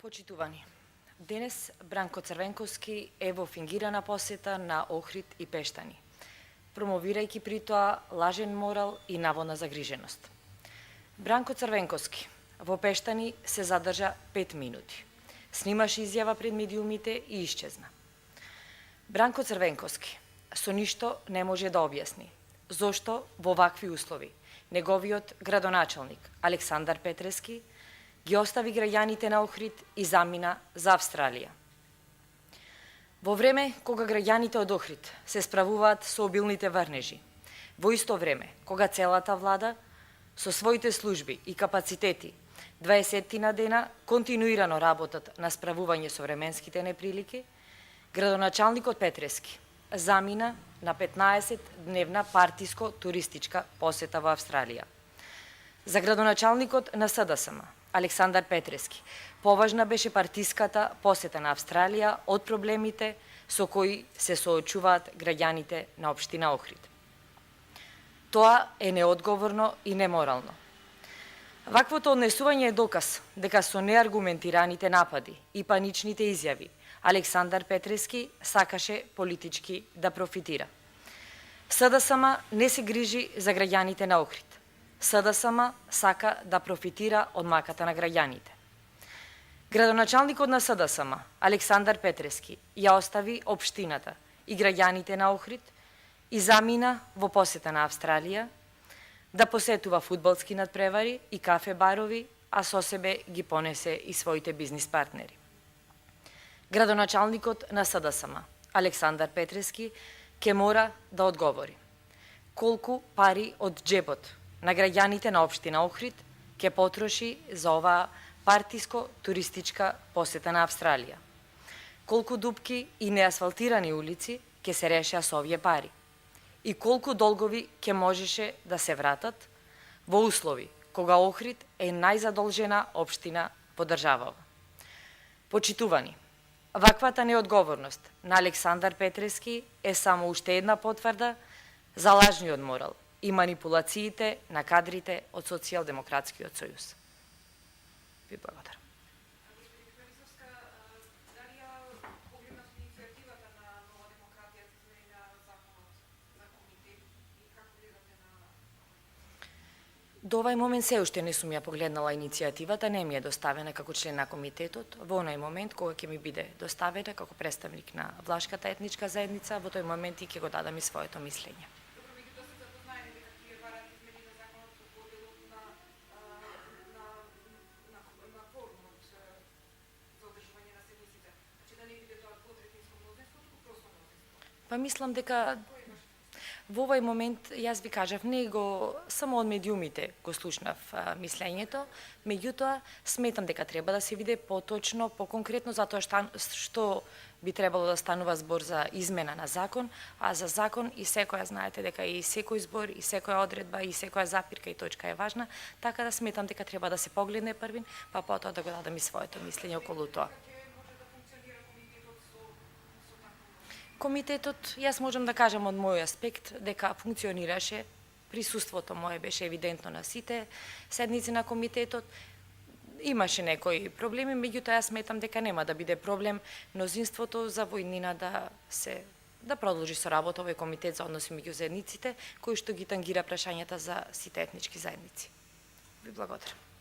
Почитувани, денес Бранко Црвенковски е во фингирана посета на Охрид и Пештани, промовирајќи при тоа лажен морал и наводна загриженост. Бранко Црвенковски во Пештани се задржа 5 минути, снимаше изјава пред медиумите и исчезна. Бранко Црвенковски со ништо не може да објасни зошто во вакви услови неговиот градоначалник Александар Петрески ги остави граѓаните на Охрид и замина за Австралија. Во време кога граѓаните од Охрид се справуваат со обилните врнежи, во исто време кога целата влада со своите служби и капацитети 20 на дена континуирано работат на справување со временските неприлики, градоначалникот Петрески замина на 15-дневна партиско-туристичка посета во Австралија. За градоначалникот на СДСМ Александар Петрески поважна беше партиската посета на Австралија од проблемите со кои се соочуваат граѓаните на општина Охрид. Тоа е неодговорно и неморално. Ваквото однесување е доказ дека со неаргументираните напади и паничните изјави Александар Петрески сакаше политички да профитира. СДСМ не се грижи за граѓаните на Охрид. СДСМ сака да профитира од маката на граѓаните. Градоначалникот на СДСМ Александар Петрески ја остави општината и граѓаните на Охрид и замина во посета на Австралија да посетува фудбалски надпревари и кафе-барови, а со себе ги понесе и своите бизнис партнери. Градоначалникот на СДСМ Александар Петрески ќе мора да одговори колку пари од џебот на граѓаните на општина Охрид ќе потроши за оваа партиско-туристичка посета на Австралија. Колку дупки и неасфалтирани улици ќе се решеа со овие пари и колку долгови ќе можеше да се вратат во услови кога Охрид е најзадолжена општина во државава. Почитувани, ваквата неодговорност на Александар Петрески е само уште една потврда за лажниот морал и манипулациите на кадрите од Социјалдемократскиот сојуз. Ви благодарам. До овај момент се уште не сум ја погледнала иницијативата, не ми е доставена како член на комитетот. Во оној момент кога ќе ми биде доставена како представник на влашката етничка заедница, во тој момент и ќе го дадам и своето мислење. Па мислам дека во овај момент, јас ви кажав, само од медиумите го слушнав мислењето, меѓутоа сметам дека треба да се види поточно, поконкретно, затоа што би требало да станува збор за измена на закон, а за закон и секоја, знаете дека и секој збор, и секоја одредба, и секоја запирка и точка е важна, така да сметам дека треба да се погледне првин, па потоа да го дадам и своето мислење околу тоа. Комитетот, јас можам да кажам од мој аспект дека функционираше, присуството мое беше евидентно на сите седници на комитетот, имаше некои проблеми, меѓутоа јас сметам дека нема да биде проблем мнозинството за во иднина да продолжи со работа овој комитет за односи меѓу заедниците, кој што ги тангира прашањата за сите етнички заедници. Ви благодарам.